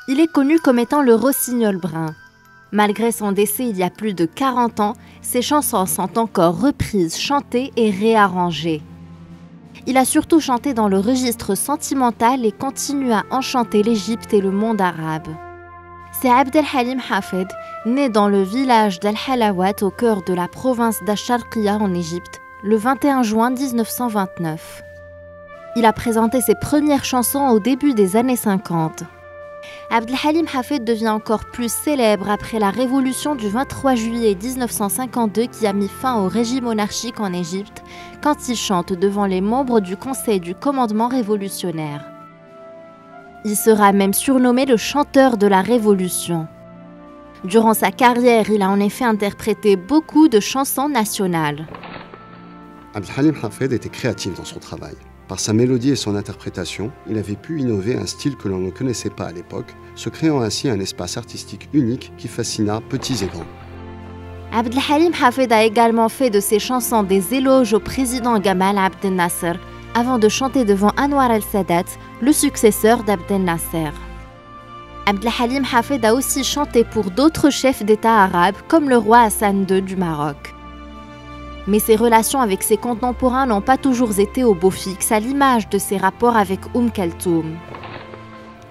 Il est connu comme étant le rossignol brun. Malgré son décès il y a plus de 40 ans, ses chansons sont encore reprises, chantées et réarrangées. Il a surtout chanté dans le registre sentimental et continue à enchanter l'Égypte et le monde arabe. C'est Abd el-Halim Hafed, né dans le village d'Al-Halawat au cœur de la province d'Ash-Sharqiya en Égypte, le 21 juin 1929. Il a présenté ses premières chansons au début des années 50. Abd el-Halim Hafed devient encore plus célèbre après la révolution du 23 juillet 1952 qui a mis fin au régime monarchique en Égypte quand il chante devant les membres du Conseil du commandement révolutionnaire. Il sera même surnommé le chanteur de la Révolution. Durant sa carrière, il a en effet interprété beaucoup de chansons nationales. Abd el-Halim Hafed était créatif dans son travail. Par sa mélodie et son interprétation, il avait pu innover un style que l'on ne connaissait pas à l'époque, se créant ainsi un espace artistique unique qui fascina petits et grands. Abd el-Halim Hafed a également fait de ses chansons des éloges au président Gamal Abdel Nasser, avant de chanter devant Anwar el-Sadat, le successeur d'Abdel Nasser. Abd el-Halim Hafed a aussi chanté pour d'autres chefs d'État arabes, comme le roi Hassan II du Maroc. Mais ses relations avec ses contemporains n'ont pas toujours été au beau fixe, à l'image de ses rapports avec Kulthum.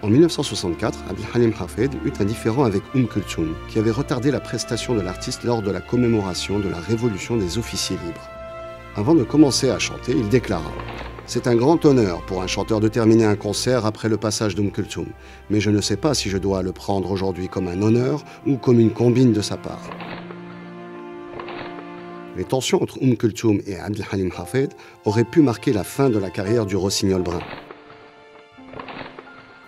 En 1964, Abd el-Halim Hafed eut un différend avec Kulthum, qui avait retardé la prestation de l'artiste lors de la commémoration de la révolution des officiers libres. Avant de commencer à chanter, il déclara « C'est un grand honneur pour un chanteur de terminer un concert après le passage Kulthum, mais je ne sais pas si je dois le prendre aujourd'hui comme un honneur ou comme une combine de sa part. » Les tensions entre Kulthum et Abd el-Halim Hafed auraient pu marquer la fin de la carrière du rossignol brun.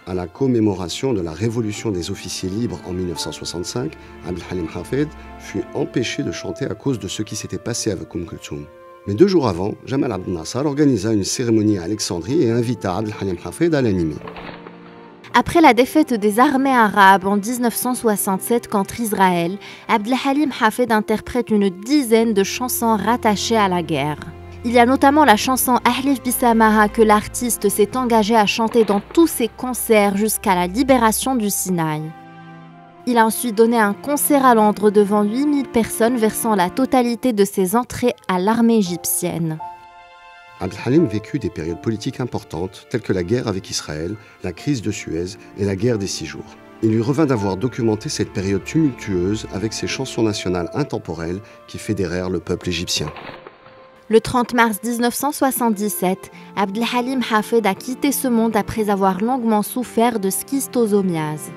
À la commémoration de la révolution des officiers libres en 1965, Abd el-Halim Hafed fut empêché de chanter à cause de ce qui s'était passé avec Kulthum. Mais 2 jours avant, Jamal Abdel Nasser organisa une cérémonie à Alexandrie et invita Abd el-Halim Hafed à l'animer. Après la défaite des armées arabes en 1967 contre Israël, Abd el-Halim Hafed interprète une dizaine de chansons rattachées à la guerre. Il y a notamment la chanson Ahlif Bisamaha que l'artiste s'est engagé à chanter dans tous ses concerts jusqu'à la libération du Sinaï. Il a ensuite donné un concert à Londres devant 8000 personnes versant la totalité de ses entrées à l'armée égyptienne. Abd el-Halim vécut des périodes politiques importantes telles que la guerre avec Israël, la crise de Suez et la guerre des 6 jours. Il lui revint d'avoir documenté cette période tumultueuse avec ses chansons nationales intemporelles qui fédérèrent le peuple égyptien. Le 30 mars 1977, Abd el-Halim Hafed a quitté ce monde après avoir longuement souffert de schistosomiase.